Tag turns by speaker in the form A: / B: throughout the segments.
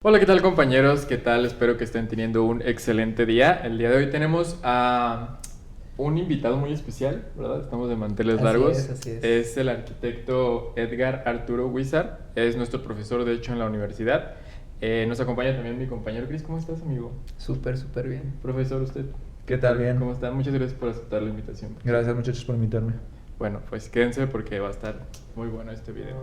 A: Hola, ¿qué tal compañeros? ¿Qué tal? Espero que estén teniendo un excelente día. El día de hoy tenemos a un invitado muy especial, ¿verdad? Estamos de manteles largos.
B: Así es.
A: Es el arquitecto Edgar Arturo Huizar. Es nuestro profesor, de hecho, en la universidad. Nos acompaña también mi compañero Cris. ¿Cómo estás, amigo?
B: Súper bien.
A: Profesor, ¿usted?
C: ¿Qué tal? Bien.
A: ¿Cómo está? Muchas gracias por aceptar la invitación.
C: Gracias, muchachos, por invitarme.
A: Bueno, pues quédense porque va a estar muy bueno este video.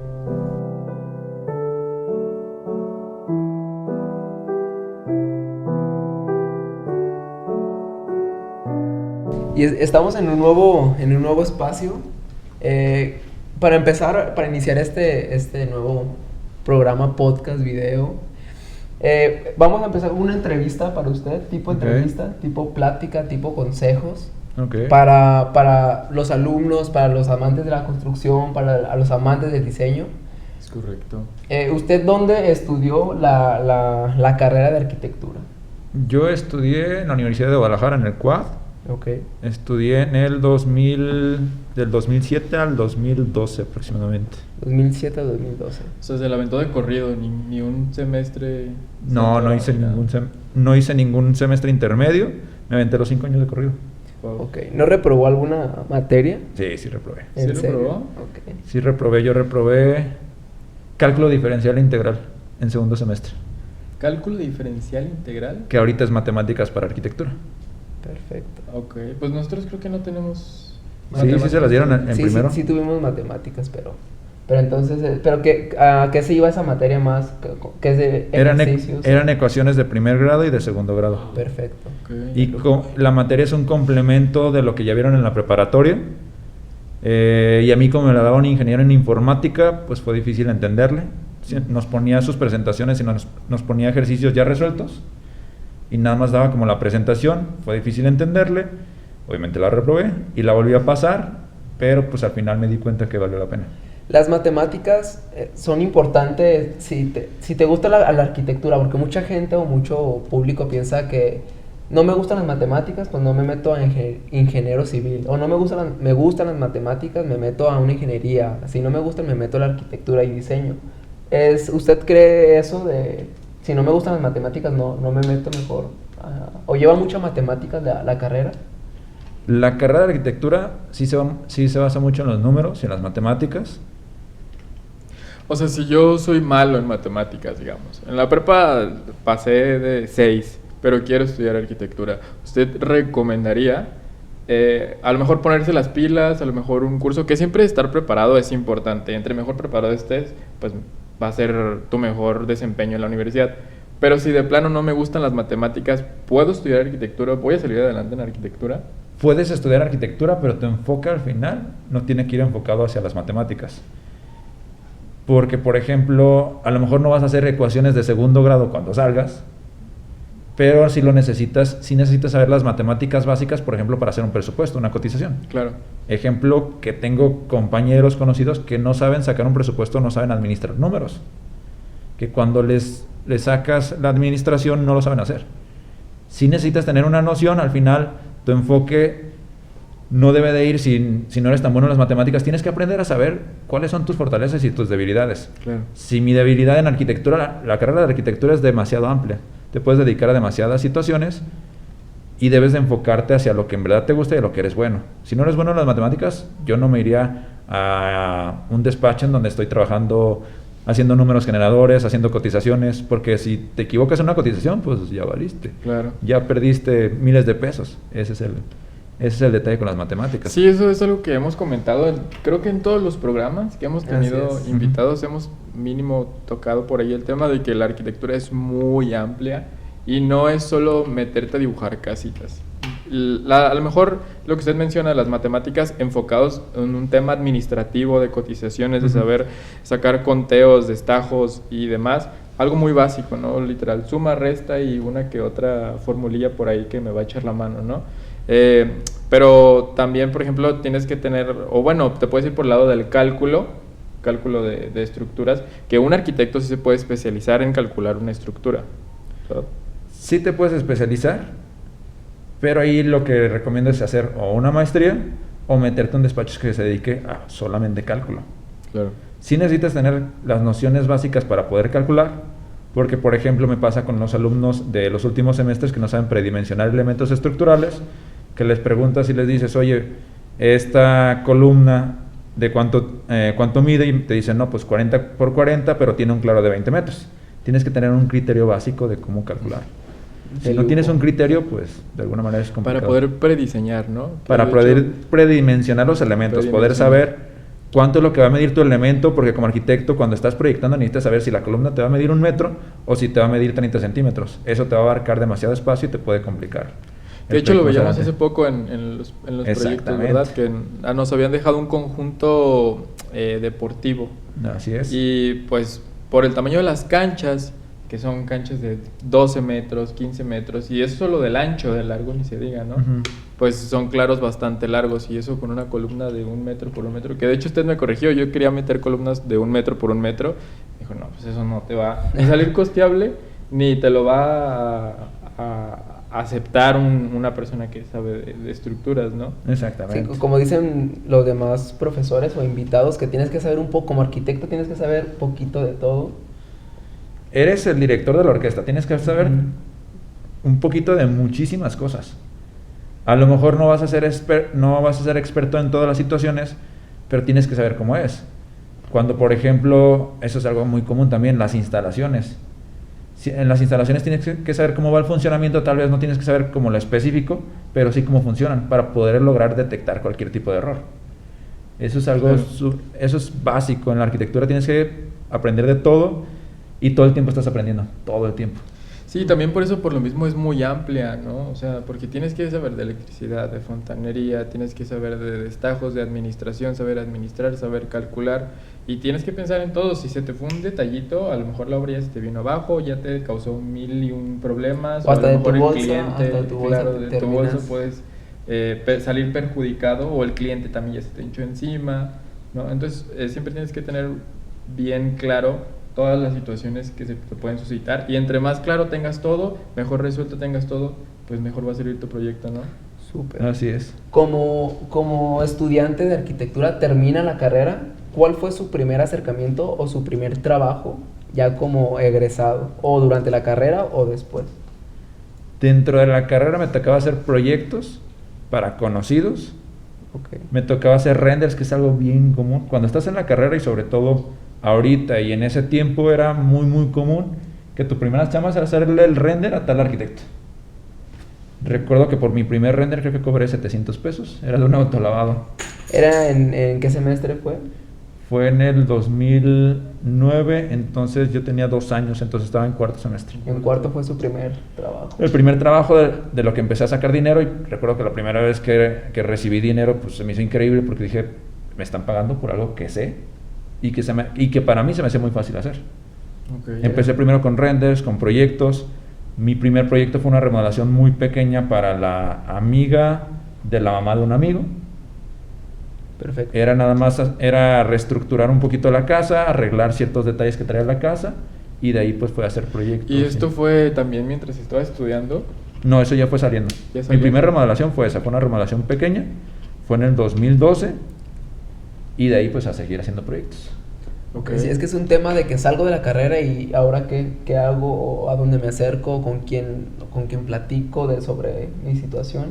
B: Y estamos en un nuevo espacio. Para empezar, para iniciar este nuevo programa, podcast, video, vamos a empezar una entrevista para usted, tipo entrevista, tipo plática, tipo consejos.
C: Okay.
B: Para los alumnos, para los amantes de la construcción, para los amantes del diseño.
A: Es correcto.
B: ¿Usted dónde estudió la carrera de arquitectura?
C: Yo estudié en la Universidad de Guadalajara, en el CUAD.
B: Okay.
C: Estudié en el del 2007 al 2012 aproximadamente.
B: 2007 a 2012.
A: O sea, se la aventó de corrido, ni un semestre.
C: No hice ningún semestre intermedio. Me aventé los 5 años de corrido.
A: Wow.
B: Ok. ¿No reprobó alguna materia?
C: Sí reprobé.
A: ¿Sí reprobó?
B: Ok.
C: Sí reprobé. Yo reprobé cálculo diferencial e integral en segundo semestre.
A: ¿Cálculo diferencial integral?
C: Que ahorita es matemáticas para arquitectura.
B: Perfecto.
A: Ok, pues nosotros creo que no tenemos...
C: Sí se las dieron en primero.
B: Sí tuvimos matemáticas, pero entonces, ¿a qué se iba esa materia más? ¿Qué es de ejercicios?
C: Eran ecuaciones de primer grado y de segundo grado.
B: Perfecto.
A: Okay.
C: Y la materia es un complemento de lo que ya vieron en la preparatoria. Y a mí, como me la daba un ingeniero en informática, pues fue difícil entenderle. Nos ponía sus presentaciones y nos ponía ejercicios ya resueltos. Y nada más daba como la presentación. Fue difícil entenderle. Obviamente la reprobé y la volví a pasar. Pero pues al final me di cuenta que valió la pena.
B: Las matemáticas son importantes si te gusta la arquitectura, porque mucha gente o mucho público piensa que no me gustan las matemáticas, pues no me meto a ingeniero civil. O no me gustan las matemáticas, me meto a una ingeniería. Si no me gustan, me meto a la arquitectura y diseño. ¿Usted cree eso de si no me gustan las matemáticas, no me meto mejor? ¿O lleva mucha matemáticas la carrera?
C: La carrera de arquitectura sí se basa mucho en los números y en las matemáticas.
A: O sea, si yo soy malo en matemáticas, digamos. En la prepa pasé de 6, pero quiero estudiar arquitectura. ¿Usted recomendaría a lo mejor ponerse las pilas, a lo mejor un curso, que siempre estar preparado es importante? Entre mejor preparado estés, pues va a ser tu mejor desempeño en la universidad. Pero si de plano no me gustan las matemáticas, ¿puedo estudiar arquitectura? ¿Voy a salir adelante en arquitectura?
C: Puedes estudiar arquitectura, pero tu enfoque al final no tiene que ir enfocado hacia las matemáticas. Porque, por ejemplo, a lo mejor no vas a hacer ecuaciones de segundo grado cuando salgas, pero sí necesitas saber las matemáticas básicas, por ejemplo, para hacer un presupuesto, una cotización.
A: Claro.
C: Ejemplo, que tengo compañeros conocidos que no saben sacar un presupuesto, no saben administrar números. Que cuando les sacas la administración no lo saben hacer. Sí necesitas tener una noción, al final tu enfoque no debe de ir si no eres tan bueno en las matemáticas. Tienes que aprender a saber cuáles son tus fortalezas y tus debilidades.
A: Claro.
C: Si mi debilidad en arquitectura, la carrera de arquitectura es demasiado amplia. Te puedes dedicar a demasiadas situaciones y debes de enfocarte hacia lo que en verdad te gusta y a lo que eres bueno. Si no eres bueno en las matemáticas, yo no me iría a un despacho en donde estoy trabajando haciendo números generadores, haciendo cotizaciones, porque si te equivocas en una cotización, pues ya valiste.
A: Claro.
C: Ya perdiste miles de pesos. Ese es el detalle con las matemáticas.
A: Sí, eso es algo que hemos comentado, creo que en todos los programas que hemos tenido invitados, hemos mínimo tocado por ahí el tema de que la arquitectura es muy amplia y no es solo meterte a dibujar casitas. A lo mejor lo que usted menciona, las matemáticas enfocados en un tema administrativo de cotizaciones, de saber sacar conteos, destajos y demás, algo muy básico, ¿no? Literal, suma, resta y una que otra formulilla por ahí que me va a echar la mano, ¿no? Pero también, por ejemplo, tienes que tener, o bueno, te puedes ir por el lado del cálculo de estructuras, que un arquitecto sí se puede especializar en calcular una estructura, ¿verdad?
C: Sí te puedes especializar, pero ahí lo que recomiendo es hacer o una maestría o meterte en un despacho que se dedique a solamente cálculo.
A: Claro.
C: Sí necesitas tener las nociones básicas para poder calcular, Porque, por ejemplo, me pasa con los alumnos de los últimos semestres que no saben predimensionar elementos estructurales, que les preguntas y les dices, oye, esta columna de cuánto mide, y te dicen, no, pues 40 por 40, pero tiene un claro de 20 metros. Tienes que tener un criterio básico de cómo calcular. Si no tienes un criterio, pues de alguna manera es complicado.
A: Para poder prediseñar, ¿no?
C: Para poder predimensionar los elementos, poder saber cuánto es lo que va a medir tu elemento, porque como arquitecto, cuando estás proyectando, necesitas saber si la columna te va a medir 1 metro o si te va a medir 30 centímetros. Eso te va a abarcar demasiado espacio y te puede complicar.
A: De hecho, lo veíamos hace poco en los proyectos, ¿verdad? Que nos habían dejado un conjunto deportivo.
C: Así es.
A: Y pues por el tamaño de las canchas, que son canchas de 12 metros, 15 metros, y eso solo del ancho, del largo ni se diga, ¿no? Pues son claros bastante largos, y eso con una columna de 1 metro por 1 metro, que de hecho usted me corrigió, yo quería meter columnas de 1 metro por 1 metro, dijo, no, pues eso no te va a salir costeable, ni te lo va a aceptar una persona que sabe de estructuras, ¿no?
C: Exactamente.
B: Sí, como dicen los demás profesores o invitados, que tienes que saber un poco, como arquitecto tienes que saber poquito de todo.
C: Eres el director de la orquesta, tienes que saber un poquito de muchísimas cosas. A lo mejor no vas a ser experto en todas las situaciones, pero tienes que saber cómo es. Cuando, por ejemplo, eso es algo muy común también, las instalaciones. En las instalaciones tienes que saber cómo va el funcionamiento, tal vez no tienes que saber como lo específico, pero sí cómo funcionan, para poder lograr detectar cualquier tipo de error. Eso es algo, eso es básico. En la arquitectura tienes que aprender de todo, y todo el tiempo estás aprendiendo, todo el tiempo.
A: Sí, también por eso, por lo mismo, es muy amplia, ¿no? O sea, porque tienes que saber de electricidad, de fontanería, tienes que saber de destajos, de administración, saber administrar, saber calcular, y tienes que pensar en todo. Si se te fue un detallito, a lo mejor la obra ya se te vino abajo, ya te causó 1001 problemas,
B: o hasta
A: a lo
B: de tu
A: mejor
B: bolsa,
A: el cliente,
B: hasta de tu bolsa,
A: claro, de tu bolsa puedes salir perjudicado, o el cliente también ya se te hinchó encima, ¿no? Entonces, siempre tienes que tener bien claro todas las situaciones que se te pueden suscitar, y entre más claro tengas todo, mejor resuelto tengas todo, pues mejor va a salir tu proyecto, ¿no?
B: Súper.
C: Así es.
B: Como estudiante de arquitectura, termina la carrera, ¿cuál fue su primer acercamiento o su primer trabajo ya como egresado? ¿O durante la carrera o después?
C: Dentro de la carrera me tocaba hacer proyectos para conocidos.
B: Okay.
C: Me tocaba hacer renders, que es algo bien común. Cuando estás en la carrera, y sobre todo ahorita y en ese tiempo, era muy común que tu primera chamba era hacerle el render a tal arquitecto. Recuerdo que por mi primer render creo que cobré 700 pesos. Era de un autolavado.
B: ¿Era en qué semestre fue?
C: Fue en el 2009, entonces yo tenía 2 años, entonces estaba en 4º semestre.
B: En 4º fue su primer trabajo.
C: El primer trabajo de lo que empecé a sacar dinero, y recuerdo que la primera vez que recibí dinero, pues se me hizo increíble, porque dije, me están pagando por algo que sé y que para mí se me hace muy fácil hacer. Okay, empecé primero con renders, con proyectos. Mi primer proyecto fue una remodelación muy pequeña para la amiga de la mamá de un amigo.
B: Perfecto.
C: Era reestructurar un poquito la casa, arreglar ciertos detalles que traía la casa, y de ahí pues fue a hacer proyectos.
A: ¿Y esto fue también mientras estaba estudiando?
C: No, eso ya fue saliendo. Mi primera remodelación fue esa, fue una remodelación pequeña, fue en el 2012, y de ahí pues a seguir haciendo proyectos.
B: Okay. Sí, es que es un tema de que salgo de la carrera y ahora qué hago, a dónde me acerco, con quién platico sobre mi situación.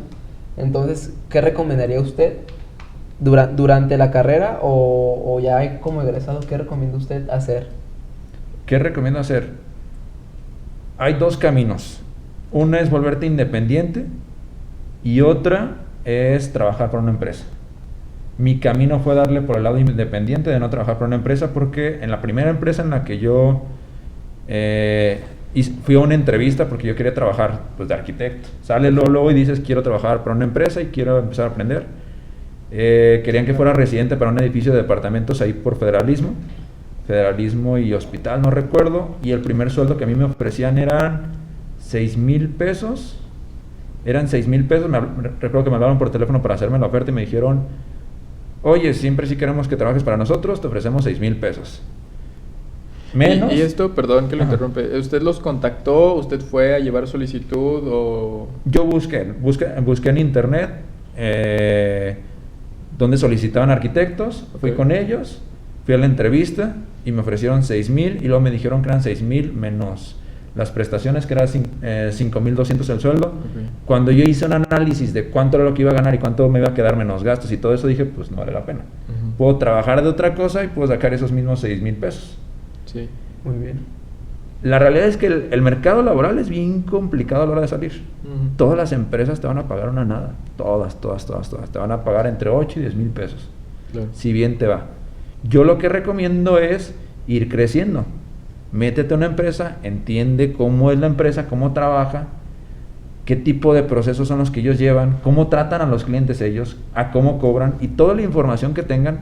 B: Entonces, ¿qué recomendaría usted durante la carrera o ya como egresado? ¿Qué recomienda usted hacer?
C: ¿Qué recomiendo hacer? Hay 2 caminos. Una es volverte independiente, y otra es trabajar para una empresa. Mi camino fue darle por el lado independiente, de no trabajar para una empresa, porque en la primera empresa en la que yo fui a una entrevista, porque yo quería trabajar pues, de arquitecto. Sale luego y dices, quiero trabajar para una empresa y quiero empezar a aprender. Querían que fuera residente para un edificio de departamentos ahí por Federalismo y Hospital, no recuerdo, y el primer sueldo que a mí me ofrecían eran 6,000 pesos. Eran 6,000 pesos. Recuerdo que me hablaron por teléfono para hacerme la oferta y me dijeron, oye, siempre si queremos que trabajes para nosotros, te ofrecemos 6,000 pesos. Menos.
A: ¿Y esto, perdón que lo interrumpe, usted los contactó, usted fue a llevar solicitud o...?
C: Yo busqué en internet donde solicitaban arquitectos, fui con ellos, fui a la entrevista, y me ofrecieron 6,000 y luego me dijeron que eran 6,000 menos las prestaciones, que era 5,200 el sueldo.
A: Okay.
C: Cuando yo hice un análisis de cuánto era lo que iba a ganar y cuánto me iba a quedar menos gastos y todo eso, dije, pues no vale la pena. Puedo trabajar de otra cosa y puedo sacar esos mismos 6,000 pesos.
A: Sí.
B: Muy bien.
C: La realidad es que el mercado laboral es bien complicado a la hora de salir. Todas las empresas te van a pagar una nada. Todas. Te van a pagar entre 8 y 10,000 pesos.
A: Claro.
C: Si bien te va. Yo lo que recomiendo es ir creciendo. Métete a una empresa, entiende cómo es la empresa, cómo trabaja, qué tipo de procesos son los que ellos llevan, cómo tratan a los clientes ellos, a cómo cobran, y toda la información que tengan,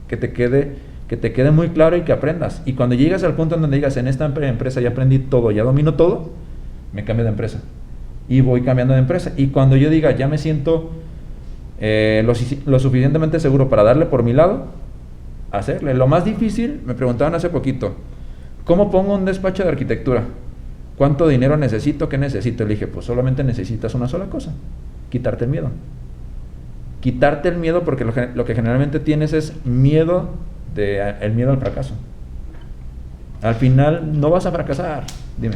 C: que te quede muy claro y que aprendas. Y cuando llegas al punto en donde digas, en esta empresa ya aprendí todo, ya domino todo, me cambio de empresa. Y voy cambiando de empresa. Y cuando yo diga, ya me siento lo suficientemente seguro para darle por mi lado, hacerle. Lo más difícil, me preguntaban hace poquito, ¿cómo pongo un despacho de arquitectura? ¿Cuánto dinero necesito? ¿Qué necesito? Le dije, pues solamente necesitas una sola cosa, quitarte el miedo. Quitarte el miedo, porque lo que generalmente tienes es miedo, el miedo al fracaso. Al final no vas a fracasar, dime.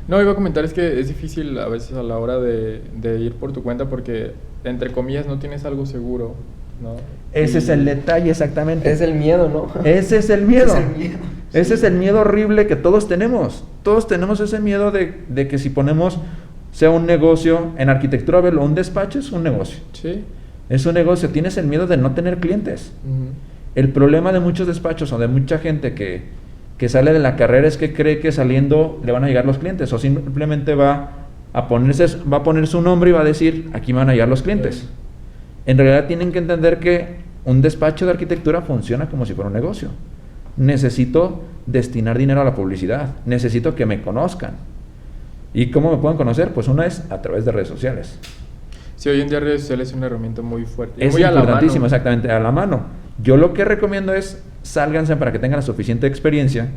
A: No, iba a comentar, es que es difícil a veces a la hora de ir por tu cuenta porque, entre comillas, no tienes algo seguro, ¿no?
C: Ese es el detalle, exactamente.
B: Es el miedo, ¿no?
C: Ese es el miedo.
B: Ese es el miedo.
C: Ese es el miedo horrible que todos tenemos. Todos tenemos ese miedo de que si ponemos, sea un negocio, en arquitectura, verlo, un despacho es un negocio.
A: Sí.
C: Es un negocio, tienes el miedo de no tener clientes. El problema de muchos despachos o de mucha gente que sale de la carrera es que cree que saliendo le van a llegar los clientes, o simplemente va a poner su nombre y va a decir, aquí me van a llegar los clientes. En realidad tienen que entender que un despacho de arquitectura funciona como si fuera un negocio. Necesito destinar dinero a la publicidad, necesito que me conozcan. ¿Y cómo me pueden conocer? Pues una es a través de redes sociales.
A: Sí, hoy en día redes sociales es una herramienta muy fuerte.
C: Es
A: muy
C: importantísimo, exactamente, a la mano. Yo lo que recomiendo es, sálganse para que tengan la suficiente experiencia,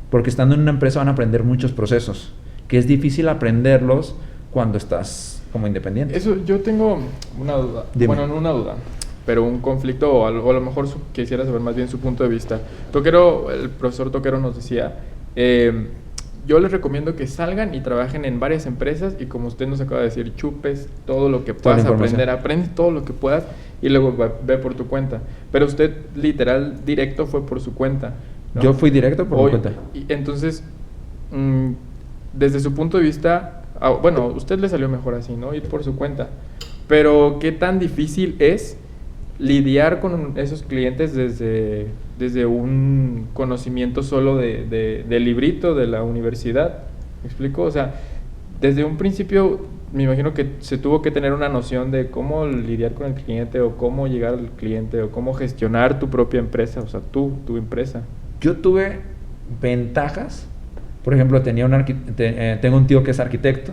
C: porque estando en una empresa van a aprender muchos procesos, que es difícil aprenderlos cuando estás como independiente.
A: Eso, yo tengo una duda.
C: Dime.
A: Bueno, no una duda, pero un conflicto, o a lo mejor quisiera saber más bien su punto de vista. El profesor Toquero nos decía, yo les recomiendo que salgan y trabajen en varias empresas y, como usted nos acaba de decir, chupes todo lo que puedas aprender, aprende todo lo que puedas y luego ve por tu cuenta. Pero usted literal directo fue por su cuenta, ¿no?
C: Yo fui directo por mi cuenta.
A: Y entonces, desde su punto de vista, bueno, a usted le salió mejor así, ¿no? Ir por su cuenta. Pero ¿qué tan difícil es lidiar con esos clientes desde un conocimiento solo del librito de la universidad? ¿Me explico? O sea, desde un principio me imagino que se tuvo que tener una noción de cómo lidiar con el cliente, o cómo llegar al cliente, o cómo gestionar tu propia empresa, o sea, tu empresa.
C: Yo tuve ventajas. Por ejemplo, tengo un tío que es arquitecto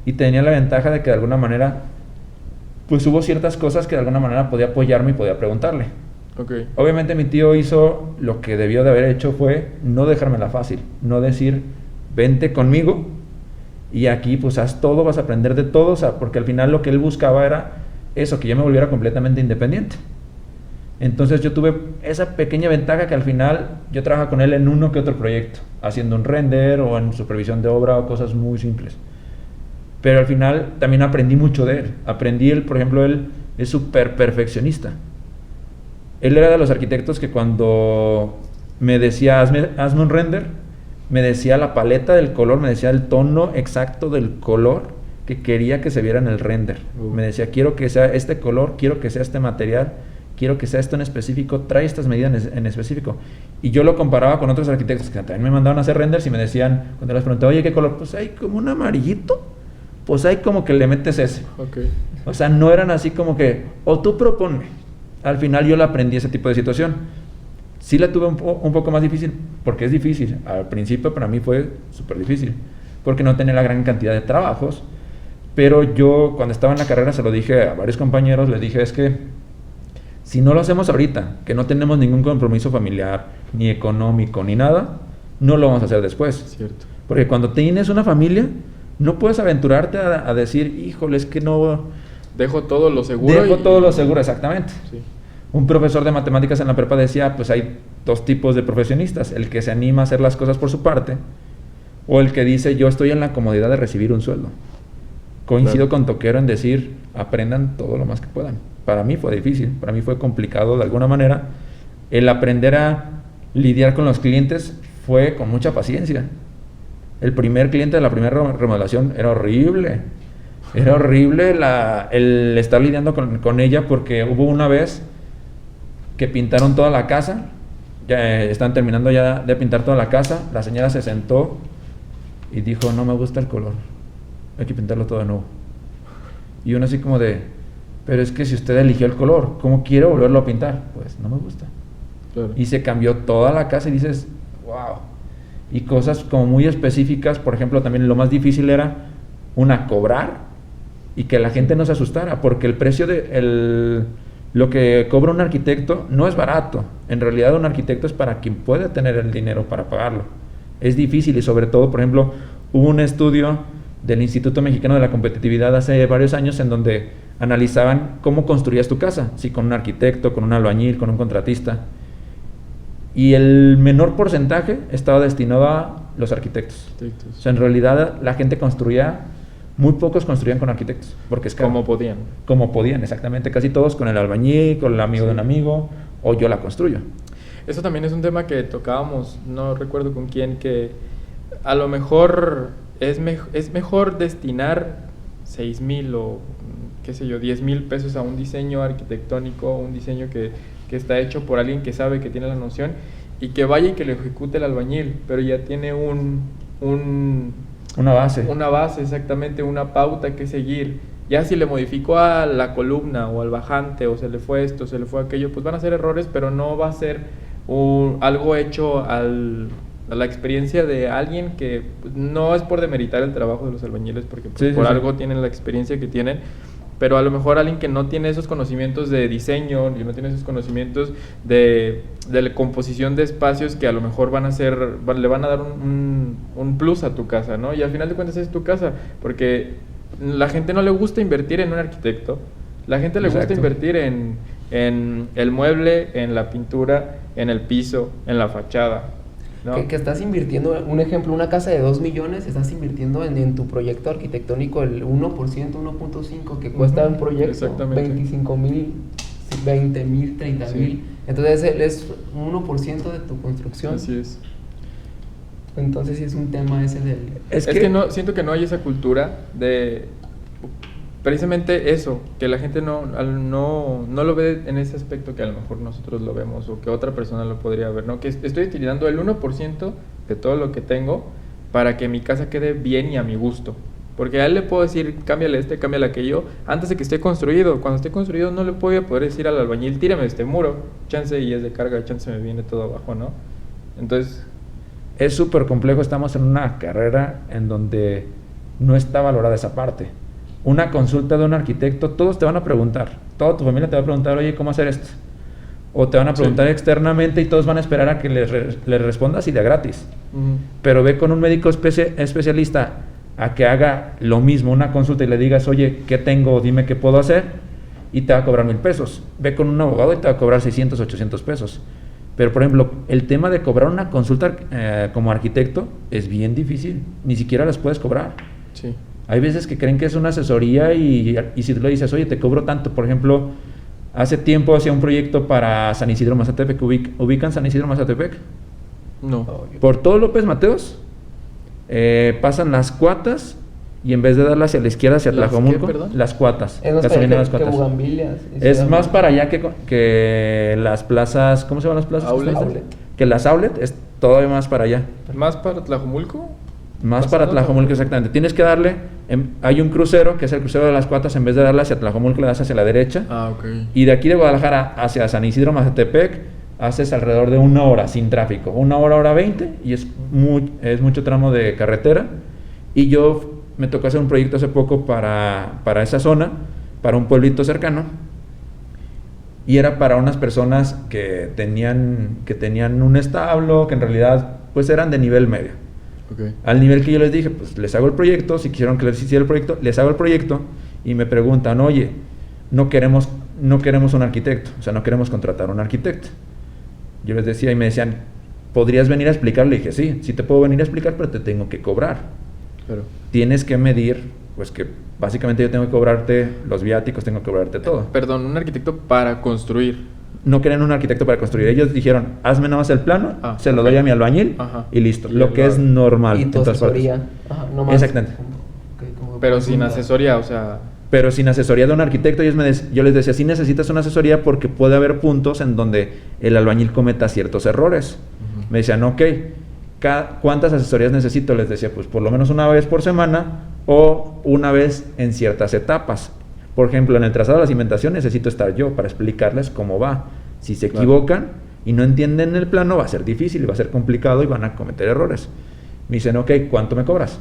C: y tenía la ventaja de que de alguna manera, pues hubo ciertas cosas que de alguna manera podía apoyarme y podía preguntarle.
A: Okay.
C: Obviamente mi tío hizo lo que debió de haber hecho, fue no dejármela fácil, no decir, vente conmigo y aquí pues haz todo, vas a aprender de todo, o sea, porque al final lo que él buscaba era eso, que yo me volviera completamente independiente. Entonces yo tuve esa pequeña ventaja, que al final yo trabajaba con él en uno que otro proyecto, haciendo un render o en supervisión de obra o cosas muy simples. Pero al final también aprendí mucho de él. Por ejemplo, él es súper perfeccionista. Él era de los arquitectos que cuando me decía, hazme un render, me decía la paleta del color, me decía el tono exacto del color que quería que se viera en el render. Me decía, quiero que sea este color, quiero que sea este material, quiero que sea esto en específico, trae estas medidas en específico. Y yo lo comparaba con otros arquitectos que también me mandaban a hacer renders y me decían, cuando les pregunté, oye, ¿qué color? Pues hay como un amarillito, pues hay como que le metes ese.
A: Okay.
C: O sea, no eran así como que, o tú proponme. Al final yo le aprendí ese tipo de situación. Sí la tuve un poco más difícil, porque es difícil. Al principio para mí fue súper difícil, porque no tenía la gran cantidad de trabajos. Pero yo, cuando estaba en la carrera, se lo dije a varios compañeros, les dije, es que si no lo hacemos ahorita, que no tenemos ningún compromiso familiar, ni económico, ni nada, no lo vamos a hacer después.
A: Cierto.
C: Porque cuando tienes una familia, no puedes aventurarte a decir, híjole, es que no...
A: Dejo todo lo seguro.
C: Dejo todo lo seguro, exactamente.
A: Sí.
C: Un profesor de matemáticas en la prepa decía, pues hay dos tipos de profesionistas, el que se anima a hacer las cosas por su parte o el que dice yo estoy en la comodidad de recibir un sueldo. Coincido con Toquero en decir, aprendan todo lo más que puedan. Para mí fue difícil, para mí fue complicado de alguna manera. El aprender a lidiar con los clientes fue con mucha paciencia. El primer cliente de la primera remodelación era horrible. Era horrible el estar lidiando con ella porque hubo una vez que pintaron toda la casa, ya están terminando ya de pintar toda la casa, la señora se sentó y dijo, no me gusta el color, hay que pintarlo todo de nuevo. Y uno así como de, pero es que si usted eligió el color, ¿cómo quiere volverlo a pintar? Pues no me gusta. Claro. Y se cambió toda la casa y dices, wow. Y cosas como muy específicas, por ejemplo, también lo más difícil era cobrar y que la gente no se asustara, porque el precio de lo que cobra un arquitecto no es barato. En realidad un arquitecto es para quien puede tener el dinero para pagarlo. Es difícil y sobre todo, por ejemplo, hubo un estudio del Instituto Mexicano de la Competitividad hace varios años en donde analizaban cómo construías tu casa, si con un arquitecto, con un albañil, con un contratista. Y el menor porcentaje estaba destinado a los arquitectos. O sea, en realidad la gente construía, muy pocos construían con arquitectos, porque es
A: como podían.
C: Como podían, exactamente. Casi todos con el albañil, con el amigo de un amigo, o yo la construyo.
A: Eso también es un tema que tocábamos, no recuerdo con quién, que a lo mejor es mejor destinar 6,000 o qué sé yo, 10,000 pesos a un diseño arquitectónico, un diseño que está hecho por alguien que sabe, que tiene la noción, y que vaya y que lo ejecute el albañil, pero ya tiene
C: una base.
A: Una base, exactamente, una pauta que seguir. Ya si le modificó a la columna o al bajante, o se le fue esto, se le fue aquello, pues van a ser errores, pero no va a ser algo hecho a la experiencia de alguien que no es por demeritar el trabajo de los albañiles, porque pues, por algo tienen la experiencia que tienen, pero a lo mejor alguien que no tiene esos conocimientos de diseño y no tiene esos conocimientos de la composición de espacios que a lo mejor le van a dar un plus a tu casa, ¿no? Y al final de cuentas es tu casa, porque la gente no le gusta invertir en un arquitecto, la gente le gusta invertir en el mueble, en la pintura, en el piso, en la fachada, ¿no?
B: Que estás invirtiendo, un ejemplo, una casa de 2 millones, estás invirtiendo en tu proyecto arquitectónico el 1%, 1.5% que cuesta un proyecto, 25,000, 20,000, 30,000. Entonces es 1% de tu construcción.
A: Así es.
B: Entonces sí es un tema ese del...
A: Es que no, siento que no hay esa cultura de... Precisamente eso, que la gente no lo ve en ese aspecto que a lo mejor nosotros lo vemos o que otra persona lo podría ver, ¿no? Que estoy utilizando el 1% de todo lo que tengo para que mi casa quede bien y a mi gusto. Porque a él le puedo decir, cámbiale cámbiale aquello, antes de que esté construido. Cuando esté construido no le voy a poder decir al albañil, tírame este muro, chance y es de carga, chance me viene todo abajo, ¿no? Entonces...
C: Es súper complejo, estamos en una carrera en donde no está valorada esa parte. Una consulta de un arquitecto, todos te van a preguntar, toda tu familia te va a preguntar, oye, ¿cómo hacer esto? O te van a preguntar externamente y todos van a esperar a que les respondas y de gratis. Pero ve con un médico especialista a que haga lo mismo, una consulta y le digas, oye, ¿qué tengo? Dime qué puedo hacer, y te va a cobrar 1,000 pesos. Ve con un abogado y te va a cobrar 600, 800 pesos. Pero, por ejemplo, el tema de cobrar una consulta como arquitecto es bien difícil. Ni siquiera las puedes cobrar.
A: Sí.
C: Hay veces que creen que es una asesoría y si tú le dices, oye, te cobro tanto. Por ejemplo, hace tiempo hacía un proyecto para San Isidro Mazatepec. ¿Ubican San Isidro Mazatepec?
A: No.
C: Por todo López Mateos pasan las cuatas y en vez de darlas hacia la izquierda, hacia Tlajomulco, las cuatas. Es más para allá que las plazas, ¿cómo se llaman las plazas?
A: Outlet.
C: Que las outlet es todavía más para allá.
A: ¿Más para Tlajomulco?
C: Más para Tlajomulco, exactamente. Tienes que darle, hay un crucero, que es el crucero de las cuatas, en vez de darle hacia Tlajomulco, le das hacia la derecha.
A: Ok.
C: Y de aquí de Guadalajara hacia San Isidro Mazatepec, haces alrededor de 1 hora sin tráfico. 1 hora, hora 20, y es mucho tramo de carretera. Y yo me tocó hacer un proyecto hace poco para esa zona, para un pueblito cercano, y era para unas personas que tenían un establo, que en realidad pues eran de nivel medio.
A: Okay.
C: Al nivel que yo les dije, pues les hago el proyecto, si quisieron que les hiciera el proyecto, les hago el proyecto, y me preguntan, oye, no queremos no queremos un arquitecto, o sea, no queremos contratar a un arquitecto. Yo les decía y me decían, ¿podrías venir a explicar? Le dije, sí te puedo venir a explicar, pero te tengo que cobrar.
A: Pero
C: Tienes que medir, pues que básicamente yo tengo que cobrarte los viáticos, tengo que cobrarte todo.
A: Perdón, un arquitecto para construir.
C: No querían un arquitecto para construir. Ellos dijeron, hazme nada más el plano, se lo doy a mi albañil y listo.
A: Y
C: lo que es normal.
B: Y tu asesoría.
C: Exactamente.
A: Pero sin asesoría, o sea...
C: Pero sin asesoría de un arquitecto, yo les decía, sí necesitas una asesoría porque puede haber puntos en donde el albañil cometa ciertos errores. Me decían, ok, ¿cuántas asesorías necesito? Les decía, pues por lo menos una vez por semana o una vez en ciertas etapas. Por ejemplo, en el trazado de la cimentación necesito estar yo para explicarles cómo va. Si se equivocan y no entienden el plano, va a ser difícil, va a ser complicado y van a cometer errores. Me dicen, ok, ¿cuánto me cobras?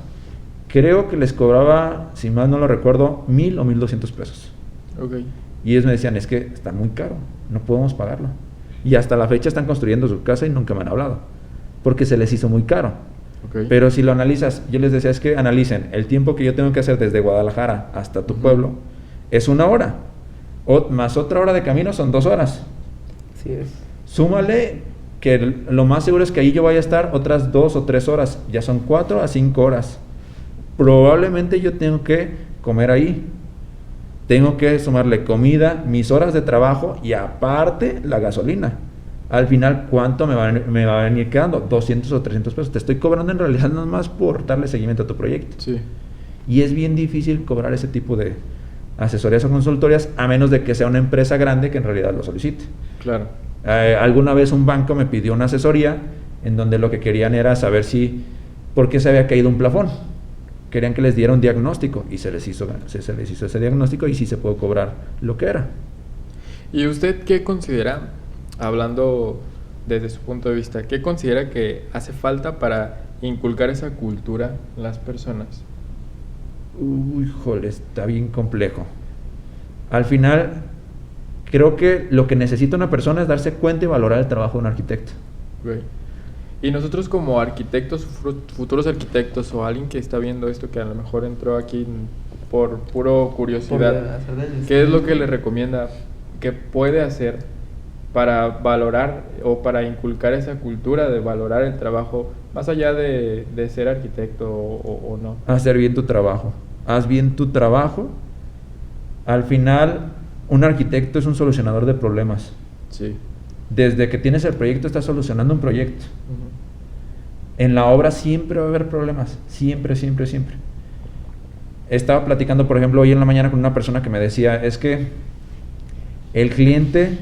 C: Creo que les cobraba, si mal no lo recuerdo, 1,000 o 1,200 pesos.
A: Okay.
C: Y ellos me decían, es que está muy caro, no podemos pagarlo. Y hasta la fecha están construyendo su casa y nunca me han hablado, porque se les hizo muy caro.
A: Okay.
C: Pero si lo analizas, yo les decía, es que analicen, el tiempo que yo tengo que hacer desde Guadalajara hasta tu pueblo es 1 hora, más otra hora de camino son 2 horas.
B: Así es.
C: Súmale que lo más seguro es que ahí yo vaya a estar otras 2 o 3 horas, ya son 4 a 5 horas. Probablemente yo tengo que comer ahí, tengo que sumarle comida, mis horas de trabajo y aparte la gasolina. Al final, ¿cuánto me va a venir quedando? 200 o 300 pesos. Te estoy cobrando en realidad nada más por darle seguimiento a tu proyecto.
A: Sí.
C: Y es bien difícil cobrar ese tipo de asesorías o consultorías, a menos de que sea una empresa grande que en realidad lo solicite.
A: Claro.
C: Alguna vez un banco me pidió una asesoría en donde lo que querían era saber por qué se había caído un plafón. Querían que les diera un diagnóstico y se les hizo ese diagnóstico y sí se pudo cobrar lo que era.
A: ¿Y usted qué considera, hablando desde su punto de vista, qué considera que hace falta para inculcar esa cultura en las personas?
C: Uy, jole, está bien complejo. Al final, creo que lo que necesita una persona es darse cuenta y valorar el trabajo de un arquitecto.
A: Okay. Y nosotros como arquitectos, futuros arquitectos o alguien que está viendo esto, que a lo mejor entró aquí por puro curiosidad, ¿qué es lo que le recomienda que puede hacer para valorar o para inculcar esa cultura de valorar el trabajo más allá de ser arquitecto o no?
C: Hacer bien tu trabajo. Haz bien tu trabajo. Al final, un arquitecto es un solucionador de problemas.
A: Sí.
C: Desde que tienes el proyecto, estás solucionando un proyecto. En la obra siempre va a haber problemas. Siempre. Estaba platicando, por ejemplo, hoy en la mañana con una persona que me decía, es que el cliente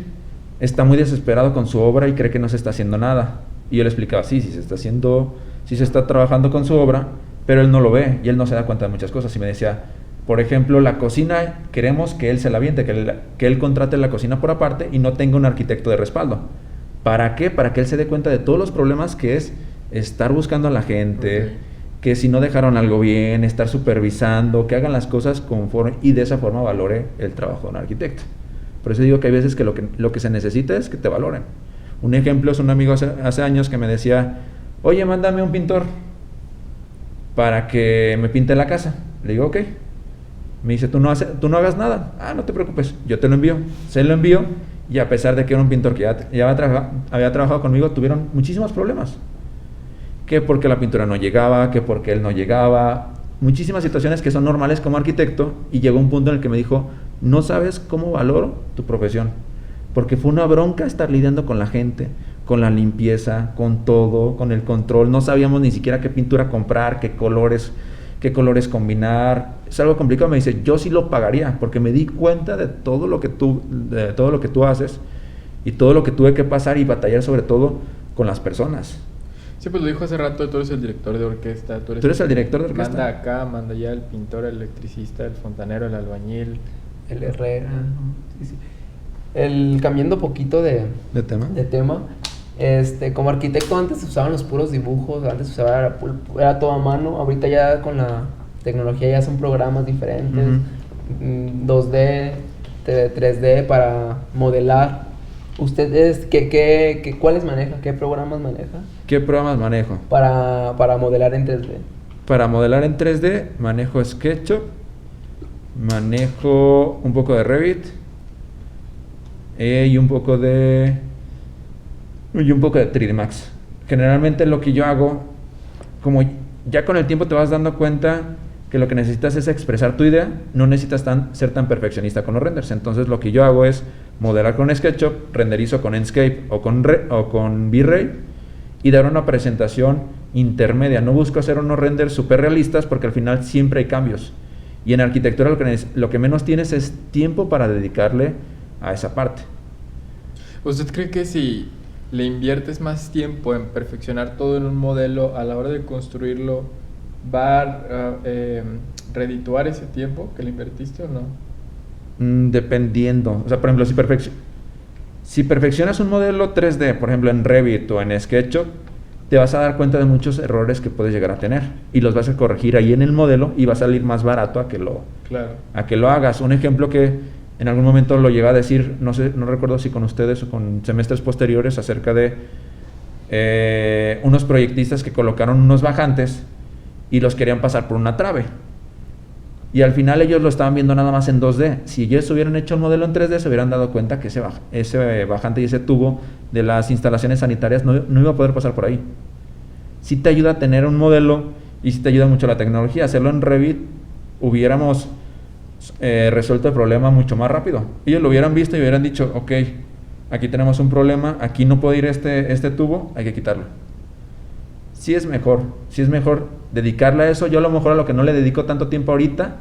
C: está muy desesperado con su obra y cree que no se está haciendo nada. Y yo le explicaba, sí se está trabajando con su obra, pero él no lo ve y él no se da cuenta de muchas cosas. Y me decía, por ejemplo, la cocina, queremos que él se la aviente, que él contrate la cocina por aparte y no tenga un arquitecto de respaldo. ¿Para qué? Para que él se dé cuenta de todos los problemas que es estar buscando a la gente, que si no dejaron algo bien, estar supervisando, que hagan las cosas conforme y de esa forma valore el trabajo de un arquitecto. Por eso digo que hay veces que lo que se necesita es que te valoren. Un ejemplo es un amigo hace años que me decía, oye, mándame un pintor para que me pinte la casa. Le digo, ok. Me dice, ¿tú no hagas nada? Ah, no te preocupes, yo te lo envío. Se lo envío y a pesar de que era un pintor que ya había trabajado conmigo, tuvieron muchísimos problemas. Que porque la pintura no llegaba, que porque él no llegaba. Muchísimas situaciones que son normales como arquitecto y llegó un punto en el que me dijo, no sabes cómo valoro tu profesión. Porque fue una bronca estar lidiando con la gente, con la limpieza, con todo, con el control. No sabíamos ni siquiera qué pintura comprar, qué colores combinar. Es algo complicado. Me dice, yo sí lo pagaría porque me di cuenta de todo lo que tú haces y todo lo que tuve que pasar y batallar sobre todo con las personas.
A: Sí, pues lo dijo hace rato, tú eres el director de orquesta. Tú eres
C: el director de orquesta.
A: Manda acá, manda allá, el pintor, el electricista, el fontanero, el albañil,
B: el herrero. Sí. Cambiando poquito de tema. Como arquitecto antes se usaban los puros dibujos, antes se usaba era todo a mano, ahorita ya con la tecnología ya son programas diferentes, 2D, 3D para modelar. ¿Usted cuáles maneja? ¿Qué programas maneja?
C: ¿Qué programas manejo?
B: Para modelar en 3D.
C: Para modelar en 3D manejo SketchUp, manejo un poco de Revit, y un poco de 3D Max. Generalmente lo que yo hago, como ya con el tiempo te vas dando cuenta que lo que necesitas es expresar tu idea, no necesitas ser tan perfeccionista con los renders. Entonces lo que yo hago es modelar con SketchUp, renderizo con Enscape o con V-Ray y dar una presentación intermedia. No busco hacer unos renders súper realistas porque al final siempre hay cambios. Y en arquitectura lo que menos tienes es tiempo para dedicarle a esa parte.
A: ¿Usted cree que si le inviertes más tiempo en perfeccionar todo en un modelo, a la hora de construirlo, va a redituar ese tiempo que le invertiste o no?
C: Dependiendo. O sea, por ejemplo, si perfeccionas un modelo 3D, por ejemplo en Revit o en SketchUp, te vas a dar cuenta de muchos errores que puedes llegar a tener y los vas a corregir ahí en el modelo y va a salir más barato a que lo hagas. Un ejemplo que en algún momento lo llegué a decir, no recuerdo si con ustedes o con semestres posteriores, acerca de unos proyectistas que colocaron unos bajantes y los querían pasar por una trave. Y al final ellos lo estaban viendo nada más en 2D. Si ellos hubieran hecho el modelo en 3D, se hubieran dado cuenta que ese bajante y ese tubo de las instalaciones sanitarias no iba a poder pasar por ahí. Sí te ayuda a tener un modelo y sí te ayuda mucho la tecnología. Hacerlo en Revit, hubiéramos resuelto el problema mucho más rápido. Ellos lo hubieran visto y hubieran dicho, ok, aquí tenemos un problema, aquí no puede ir este tubo, hay que quitarlo. Sí es mejor dedicarle a eso. Yo a lo mejor a lo que no le dedico tanto tiempo ahorita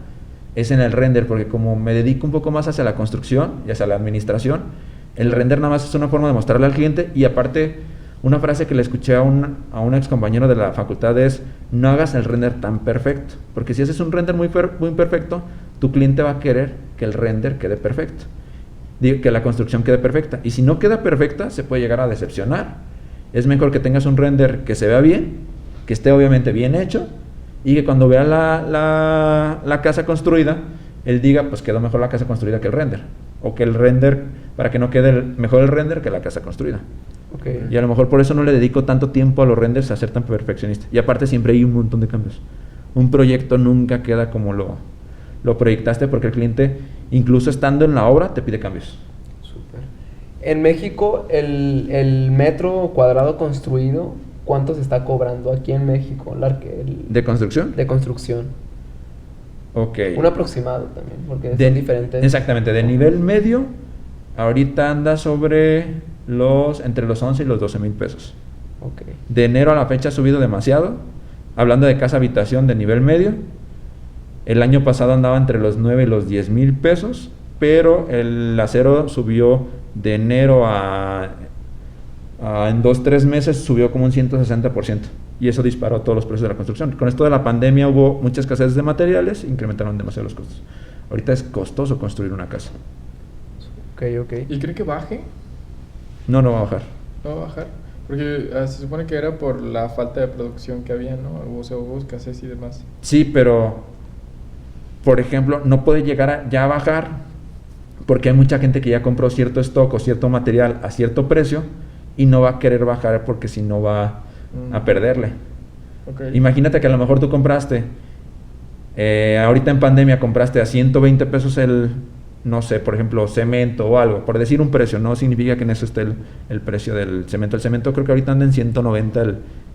C: es en el render, porque como me dedico un poco más hacia la construcción y hacia la administración, el render nada más es una forma de mostrarle al cliente. Y aparte, una frase que le escuché a un ex compañero de la facultad es: no hagas el render tan perfecto, porque si haces un render muy perfecto, tu cliente va a querer que el render quede perfecto, que la construcción quede perfecta, y si no queda perfecta se puede llegar a decepcionar. Es mejor que tengas un render que se vea bien, que esté obviamente bien hecho, y que cuando vea la casa construida, él diga, pues quedó mejor la casa construida que el render, o que el render, para que no quede mejor el render que la casa construida.
B: Okay.
C: Y a lo mejor por eso no le dedico tanto tiempo a los renders, a ser tan perfeccionista. Y aparte siempre hay un montón de cambios. Un proyecto nunca queda como lo proyectaste, porque el cliente, incluso estando en la obra, te pide cambios.
B: Súper. En México, el metro cuadrado construido, ¿cuánto se está cobrando aquí en México?
C: ¿De construcción?
B: De construcción.
C: Ok.
B: Un aproximado también, porque son diferentes.
C: Exactamente, de nivel medio, ahorita anda entre los 11 y los 12 mil pesos.
B: Okay.
C: De enero a la fecha ha subido demasiado. Hablando de casa habitación de nivel medio, el año pasado andaba entre los 9 y los 10 mil pesos, pero el acero subió de enero en 2-3 meses, subió como un 160%, y eso disparó todos los precios de la construcción. Con esto de la pandemia hubo mucha escasez de materiales, incrementaron demasiado los costos. Ahorita es costoso construir una casa.
B: Ok.
A: ¿Y cree que baje?
C: No va a bajar.
A: ¿No va a bajar? Porque se supone que era por la falta de producción que había, ¿no? Hubo escasez y demás.
C: Sí, pero por ejemplo, no puede llegar ya a bajar porque hay mucha gente que ya compró cierto stock o cierto material a cierto precio y no va a querer bajar porque si no va a perderle.
A: Okay.
C: Imagínate que a lo mejor tú compraste, ahorita en pandemia compraste a 120 pesos no sé, por ejemplo, cemento o algo, por decir un precio, no significa que en eso esté el precio del cemento. El cemento creo que ahorita anda en 190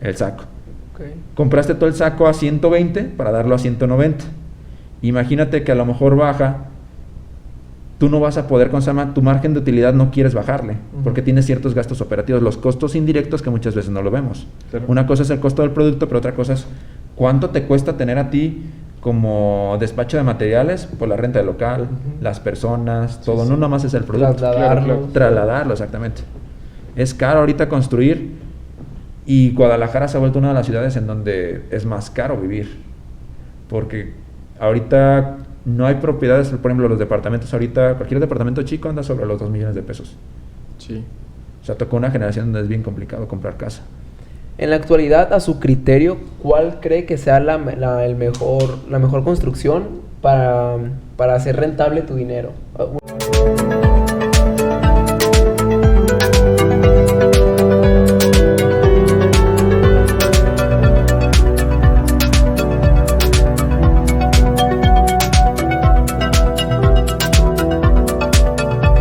C: el saco.
B: Okay.
C: Compraste todo el saco a 120 para darlo a 190. Imagínate que a lo mejor baja, tú no vas a poder, tu margen de utilidad no quieres bajarle, porque tienes ciertos gastos operativos, los costos indirectos que muchas veces no lo vemos. Claro. Una cosa es el costo del producto, pero otra cosa es cuánto te cuesta tener a ti como despacho de materiales, por la renta del local, las personas, todo, no nada más es el producto. Trasladarlo, exactamente. Es caro ahorita construir, y Guadalajara se ha vuelto una de las ciudades en donde es más caro vivir, porque ahorita no hay propiedades, por ejemplo, los departamentos, ahorita cualquier departamento chico anda sobre los 2 millones de pesos.
A: Sí.
C: O sea, tocó una generación donde es bien complicado comprar casa.
B: En la actualidad, a su criterio, ¿cuál cree que sea la mejor construcción para hacer rentable tu dinero?